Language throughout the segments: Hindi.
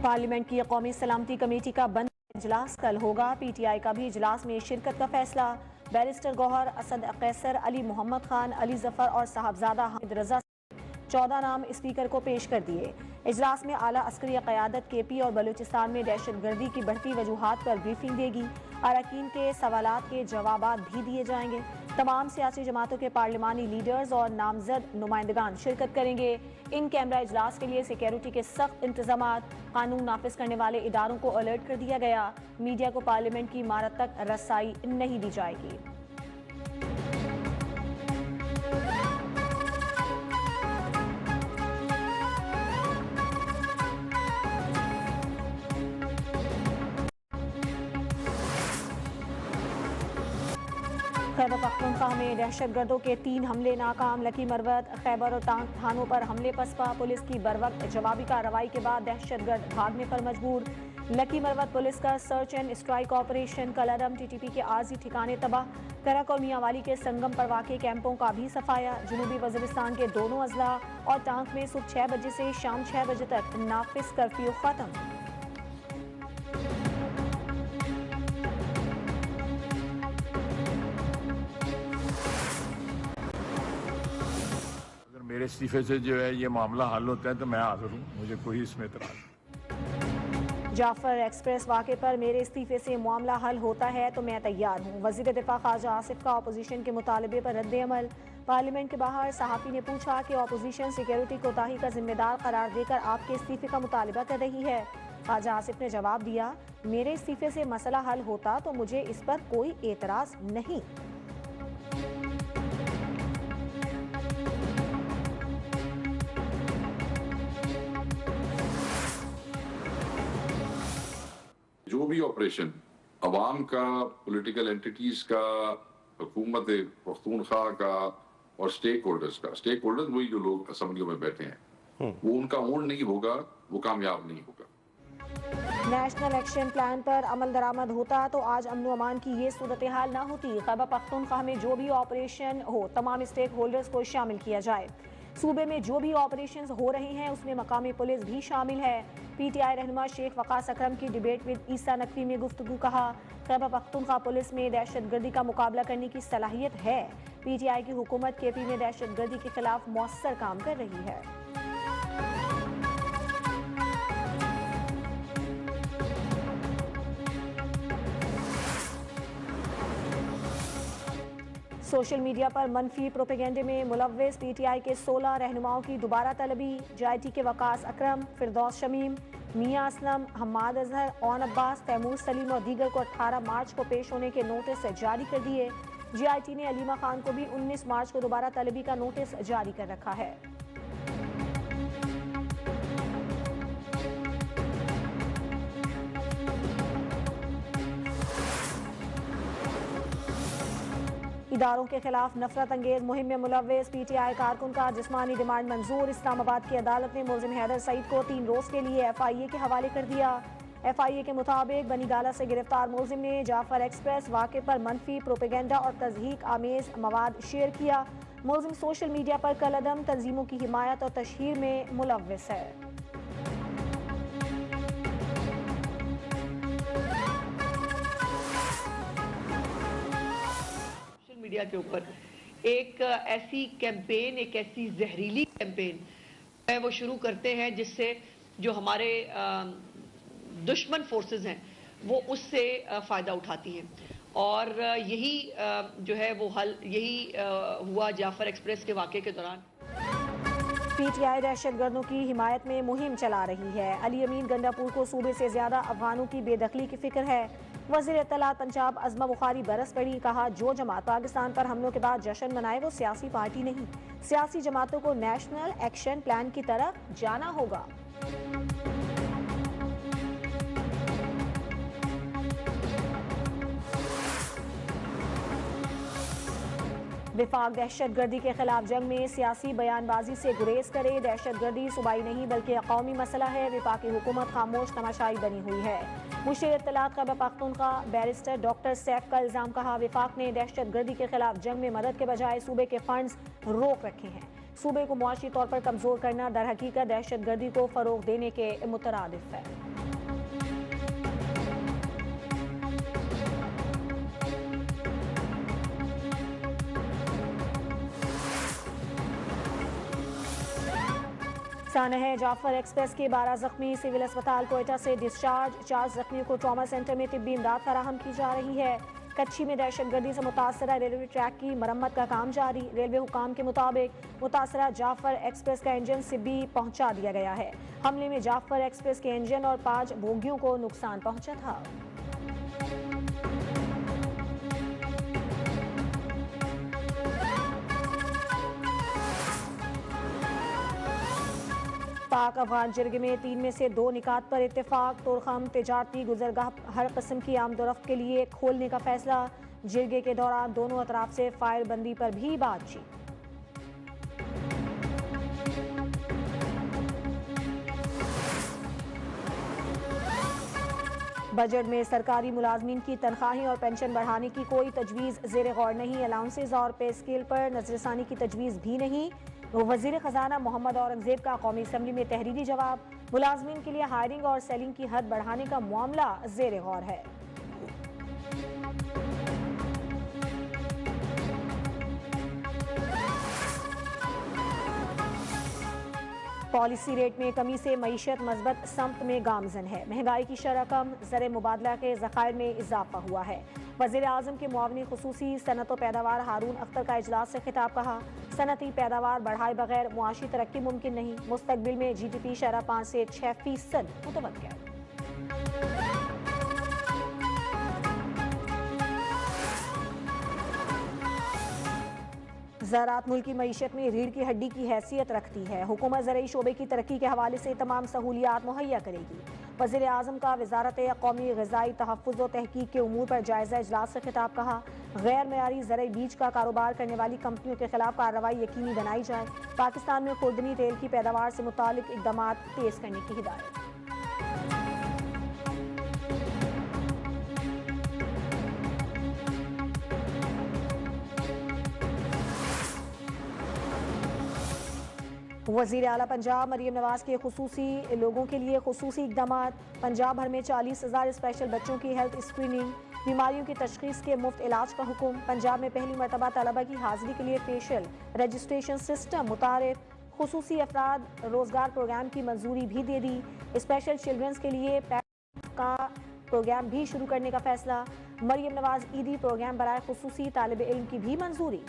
पार्लियामेंट की कौमी सलामती कमेटी का बंद इजलास कल होगा। PTI का भी इजलास में शिरकत का फैसला। बैरिस्टर गौहर, असद कैसर, अली मोहम्मद खान, अली जफर और साहबजादा हामिद रजा 14 नाम स्पीकर को पेश कर दिए। इजलास में आला अस्करी क़यादत KP और बलूचिस्तान में दहशतगर्दी की बढ़ती वजूहात पर ब्रीफिंग देगी। अरकान के सवालात के जवाबात भी दिए जाएंगे। तमाम सियासी जमातों के पार्लिमानी लीडर्स और नामजद नुमाइंदगान शिरकत करेंगे। इन कैमरा इजलास के लिए सिक्योरिटी के सख्त इंतजामात, कानून नाफिज करने वाले इदारों को अलर्ट कर दिया गया। मीडिया को पार्लियामेंट की इमारत तक रसाई नहीं दी जाएगी। खैबर पख्तूनख्वा में दहशतगर्दों के 3 हमले नाकाम। लकी मरवत, खैबर और थानों पर हमले पसपा। पुलिस की बरवक्त जवाबी कार्रवाई के बाद दहशतगर्द भागने पर मजबूर। लकी मरवत पुलिस का सर्च एंड स्ट्राइक ऑपरेशन। कलरम TTP के आर्जी ठिकाने तबाह। करक और मियांवाली के संगम पर वाक़े कैंपों का भी सफाया। जनूबी वज़ीरिस्तान के दोनों अजला और टांक में सुबह 6 बजे से शाम 6 बजे तक नाफिज कर्फ्यू खत्म। मेरे इस्तीफे से जो है ये मामला हल होता है तो मैं हाजिर हूँ, मुझे कोई इसमें इतराज़ नहीं। जाफर एक्सप्रेस वाक़े पर मेरे इस्तीफे से मामला हल होता है तो मैं तैयार हूँ। वज़ीर दिफा ख्वाजा आसिफ का अपोजिशन के मुतालबे पर रद्द-ए-अमल। पार्लियामेंट के बाहर सहाफ़ी ने पूछा कि अपोजिशन सिक्योरिटी कोताही का जिम्मेदार करार देकर आपके इस्तीफे का मुतालबा कर रही है। ख्वाजा आसिफ ने जवाब दिया, मेरे इस्तीफे से मसला हल होता तो मुझे इस पर कोई एतराज़ नहीं। जो भी ऑपरेशन अवाम का, पॉलिटिकल एंटिटीज का, हुकूमत पख्तूनख्वा का और स्टेक होल्डर्स वही जो लोग असम्बलियों में बैठे हैं, वो उनका ओन नहीं होगा, वो कामयाब नहीं होगा। नेशनल एक्शन प्लान पर अमल दरामद होता तो आज अमन अमान की ये सूरत हाल ना होती। खैबर पख्तूनख्वा में जो भी ऑपरेशन हो तमाम स्टेक होल्डर्स को शामिल किया जाए। सूबे में जो भी ऑपरेशंस हो रहे हैं उसमें मकामी पुलिस भी शामिल है। PTI रहनुमा शेख वकास अकरम की डिबेट विद ईसा नकवी में गुफ्तगू। कहा, खैबर पख्तूनख्वा पुलिस में दहशतगर्दी का मुकाबला करने की सलाहियत है। PTI की हुकूमत KP में दहशतगर्दी के खिलाफ मौसर काम कर रही है। सोशल मीडिया पर मनफी प्रोपेगेंडे में मुलव्विस PTI के 16 रहनुमाओं की दोबारा तलबी। JIT के वकास अकरम, फिरदौस शमीम, मियां असलम, हम्माद अजहर, ओन अब्बास, तैमूर सलीम और दीगर को 18 मार्च को पेश होने के नोटिस जारी कर दिए। JIT ने अलीमा खान को भी 19 मार्च को दोबारा तलबी का नोटिस जारी कर रखा है। इदारों के खिलाफ नफरत अंगेज मुहिम में मुलव्विस PTI कारकुन का जिस्मानी रिमांड मंजूर। इस्लामाबाद की अदालत ने मुलजिम हैदर सईद को 3 रोज के लिए FIA के हवाले कर दिया। FIA के मुताबिक बनीगाला से गिरफ्तार मुलजिम ने जाफर एक्सप्रेस वाक़े पर मनफी प्रोपेगेंडा और तज़हीक आमेज मवाद शेयर किया। मुलजिम सोशल मीडिया पर कलअदम तंजीमों की हिमायत और तशहीर में मुलव्विस है। मीडिया के ऊपर एक ऐसी कैंपेन, एक ऐसी जहरीली कैंपेन है वो शुरू करते हैं जिससे जो हमारे दुश्मन फोर्सेस हैं वो उससे फ़ायदा उठाती हैं। और यही जो है वो हल यही हुआ जाफर एक्सप्रेस के वाक़े के दौरान। PTI दहशतगर्दों की हिमायत में मुहिम चला रही है। अली अमीन गंडापुर को सूबे से ज्यादा अफगानों की बेदखली की फिक्र है। वज़ीर इत्तलात पंजाब अज़मा बुखारी बरस पड़ी। कहा, जो जमात पाकिस्तान पर हमलों के बाद जश्न मनाए वो सियासी पार्टी नहीं। सियासी जमातों को नेशनल एक्शन प्लान की तरफ जाना होगा। विफाक दहशतगर्दी के खिलाफ जंग में सियासी बयानबाजी से गुरेज करे। दहशतगर्दी सूबाई नहीं बल्कि कौमी मसला है। विफाकी हुकूमत खामोश तमाशाई बनी हुई है। मुशीर इत्तलात खैबर पख्तूनख्वा बैरिस्टर डॉक्टर सैफ का इल्जाम। कहा, विफाक ने दहशतगर्दी के खिलाफ जंग में मदद के बजाय सूबे के फंड्स रोक रखे हैं। सूबे को मुआशी तौर पर कमजोर करना दर हकीकत दहशतगर्दी को फरोग देने के मुतरादिफ है। सानह जाफर एक्सप्रेस के 12 जख्मी सिविल अस्पताल कोयटा से डिस्चार्ज। 4 जख्मियों को ट्रॉमा सेंटर में तिब्बी इमदाद फराहम की जा रही है। कच्छी में दहशतगर्दी से मुतासरा रेलवे ट्रैक की मरम्मत का काम जारी। रेलवे हुकाम के मुताबिक मुतासरा जाफर एक्सप्रेस का इंजन सिब्बी पहुंचा दिया गया है। हमले में जाफर एक्सप्रेस के इंजन और 5 बोगियों को नुकसान पहुंचा था। पाक अफगान जिरगे में 3 में से 2 निकात पर इत्तेफाक। तोरखम तिजारती गुजरगाह हर किस्म की आमदोरफ्त के लिए खोलने का फैसला। जिरगे के दौरान दोनों अतराफ से फायरबंदी पर भी बातचीत। बजट में सरकारी मुलाजमीन की तनख्वाहें और पेंशन बढ़ाने की कोई तजवीज़ ज़ेर गौर नहीं। अलाउंसेज और पे स्केल पर नजरसानी की तजवीज़ भी नहीं। वजीर खजाना मोहम्मद औरंगजेब का कौमी असम्बली में तहरीरी जवाब। मुलाजमीन के लिए हायरिंग और सेलिंग की हद बढ़ाने का मामला ज़ेर गौर है। पॉलिसी रेट में कमी से मईशत मजबत समत में गामजन है। महंगाई की शरह कम, ज़र मुबादला के ज़खायर में इजाफा हुआ है। वज़ीर आज़म के मुआवनी खुसूसी सनत व पैदावार हारून अख्तर का इजलास से खिताब। कहा, सनती पैदावार बढ़ाए बगैर मुआशी तरक्की मुमकिन नहीं। मुस्तकबिल में GDP शरह 5 से 6% मुतवक्किल। ज़राअत मुल्क की मईशत में रीढ़ की हड्डी की हैसियत रखती है। हुकूमत ज़रई शोबे की तरक्की के हवाले से तमाम सहूलियात मुहैया करेगी। वज़ीर आज़म का वज़ारत कौमी ग़िज़ाई तहफ़्फ़ुज़ व तहक़ीक़ के उमूर पर जायज़ा इजलास से खिताब। कहा, गैर मयारी ज़रई बीज का कारोबार करने वाली कंपनियों के खिलाफ कार्रवाई यकीनी बनाई जाए। पाकिस्तान में खुर्दनी तेल की पैदावार से मुतालिक इक़दाम तेज़ करने की हिदायत। वज़ीर आला पंजाब मरियम नवाज के खुसूसी लोगों के लिए खुसूसी इक़दाम। पंजाब भर में 40,000 स्पेशल बच्चों की हेल्थ स्क्रीनिंग। बीमारियों की तशख़ीस के मुफ्त इलाज का हुक्म। पंजाब में पहली मरतबा तलबा की हाज़िरी के लिए फेशियल रजिस्ट्रेशन सिस्टम मुतारिफ। खुसूसी अफराद रोज़गार प्रोग्राम की मंजूरी भी दे दी। स्पेशल चिल्ड्रंस के लिए पैक का प्रोग्राम भी शुरू करने का फैसला। मरियम नवाज ईदी प्रोग्राम बराए खुसूसी तालिब इल्म की भी मंजूरी।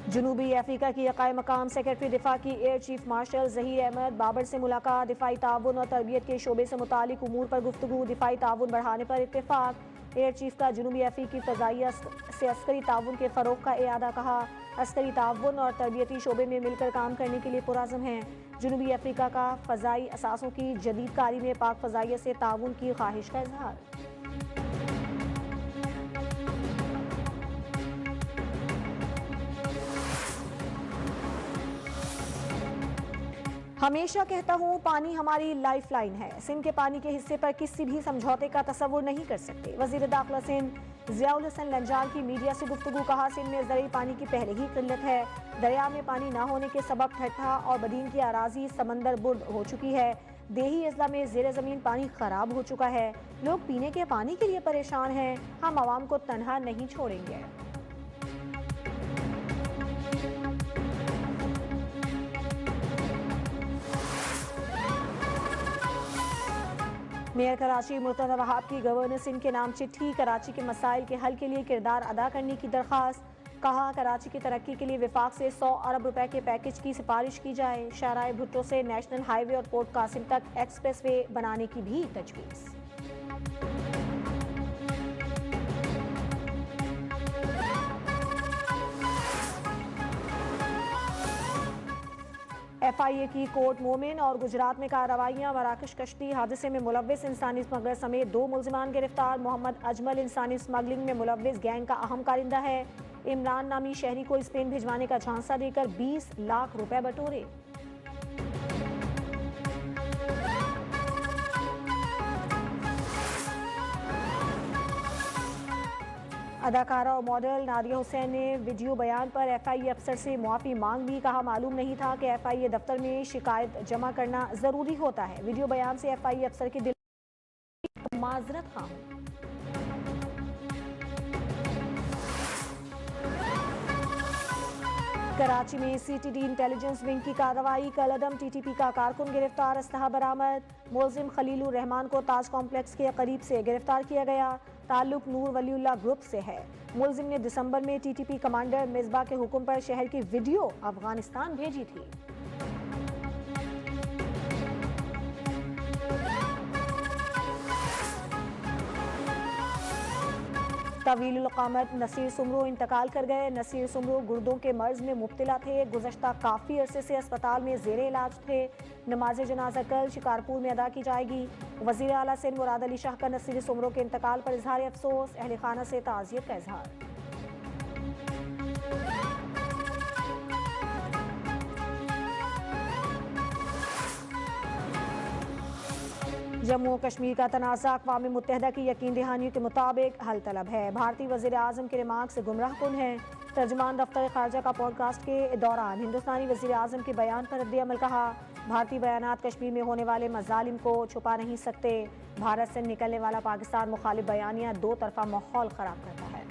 जनूबी अफ्रीका की यकाए मकाम सेक्रेटरी दिफा की air chief marshal Zaheer Ahmed Babar से मुलाकात। दिफाई ताउन और तरबियत के शोबे से मुतालिक उमूर पर गुफ्तगू। दिफाई ताउन बढ़ाने पर इत्तेफाक। एयर चीफ का जनूबी अफ्रीकी फ़ज़ाइया से अस्करी ताउन के फ़रोग़ का इरादा। कहा, अस्करी ताउन और तरबियती शोबे में मिलकर काम करने के लिए पुरज़्म हैं। जनूबी अफ्रीका का फ़ज़ाई असासों की जदीद कारी में पाक फ़ज़ाइया से ताउन की ख्वाहिश का इजहार। हमेशा कहता हूँ, पानी हमारी लाइफ लाइन है। सिंध के पानी के हिस्से पर किसी भी समझौते का तसव्वुर नहीं कर सकते। वज़ीर दाखिला सिंध ज़ियाउल हसन लंजाल की मीडिया से गुफ्तगू। कहा, सिंध में ज़रई पानी की पहले ही किल्लत है। दरिया में पानी न होने के सबब ठट्ठा और बदीन की अराजी समंदर बुर्द हो चुकी है। देही अजला में ज़ेर ज़मीन पानी खराब हो चुका है। लोग पीने के पानी के लिए परेशान हैं। हम आवाम को तनहा नहीं छोड़ेंगे। मेयर कराची मुर्तज़ा वहाब की गवर्नर सिंध के नाम चिट्ठी। कराची के मसाइल के हल के लिए किरदार अदा करने की दरख्वास्त। कहा, कराची की तरक्की के लिए विफाक से 100 अरब रुपए के पैकेज की सिफारिश की जाए। शाहराह भुट्टो से नेशनल हाईवे और पोर्ट कासिम तक एक्सप्रेस वे बनाने की भी तजवीज़। FIA की कोर्ट मोमिन और गुजरात में कार्रवाइयाँ। मराकश कश्ती हादसे में मुलव्विस इंसानी स्मगलर समेत 2 मुल्जिमान गिरफ्तार। मोहम्मद अजमल इंसानी स्मगलिंग में मुलव्विस गैंग का अहम कारिंदा है। इमरान नामी शहरी को स्पेन भिजवाने का झांसा देकर 20 लाख रुपए बटोरे। अदाकारा और मॉडल नादिया हुसैन ने वीडियो बयान पर एफआईए अफसर से मुआफ़ी मांग भी। कहा, मालूम नहीं था कि एफआईए दफ्तर में शिकायत जमा करना ज़रूरी होता है। वीडियो बयान से एफआईए अफसर की दिल माजरत खां। कराची में सीटीडी इंटेलिजेंस विंग की कार्रवाई। कलअदम टीटीपी का कारकुन गिरफ्तार, अस्तहा बरामद। मुलजिम खलीलुर रहमान को ताज कॉम्प्लेक्स के करीब से गिरफ्तार किया गया। ताल्लुक नूर वलीउल्लाह ग्रुप से है। मुलजिम ने दिसंबर में टीटीपी कमांडर मिसबा के हुक्म पर शहर की वीडियो अफगानिस्तान भेजी थी। तवीलुल क़ामत नसीर सुमरो इंतकाल कर गए। नसीर सुमरो गुर्दों के मर्ज में मुब्तला थे। गुज़श्ता काफ़ी अरसे से अस्पताल में ज़ेरे इलाज थे। नमाज जनाजा कल शिकारपुर में अदा की जाएगी। वज़ीर आला सिंध मुराद अली शाह का नसीर सुमरो के इंतकाल पर इजहार अफसोस। अहले खाना से ताज़ियत का इजहार। जम्मू कश्मीर का तनाज़ा अक़वाम मुत्तहिदा की यकीन दहानी के मुताबिक हल तलब है। भारतीय वज़ीर आज़म के रिमार्क्स गुमराह कुन हैं। तर्जुमान दफ्तर ख़ारजा का पॉडकास्ट के दौरान हिंदुस्तानी वज़ीर आज़म के बयान पर रद्द अमल। कहा, भारतीय बयानात कश्मीर में होने वाले मज़ालिम को छुपा नहीं सकते। भारत से निकलने वाला पाकिस्तान मुखालिफ बयानिया दो तरफ़ा माहौल ख़राब करता है।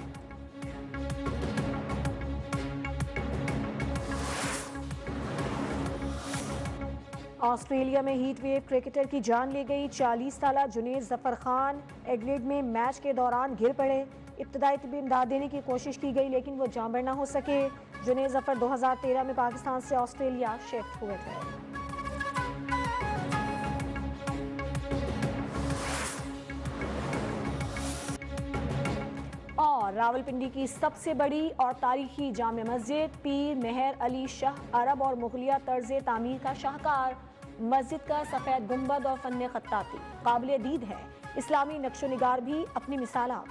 ऑस्ट्रेलिया में हीट वेव क्रिकेटर की जान ले गई। 40 साला जुनेद जफर खान एडिलेड में मैच के दौरान गिर पड़े। इब्तदाई तिब्बी इमदाद देने की कोशिश की गई लेकिन वो जांबर ना हो सके। जुनेद जफर 2013 में पाकिस्तान से ऑस्ट्रेलिया शिफ्ट हुए थे। और रावलपिंडी की सबसे बड़ी और तारीखी जामे मस्जिद पीर मेहर अली शाह अरब और मुगलिया तर्ज तामीर का शाहकार। मस्जिद का सफ़ेद गुंबद और फन्ने खत्ताती काबिल दीद है। इस्लामी नक्शो निगार भी अपनी मिसाल आप।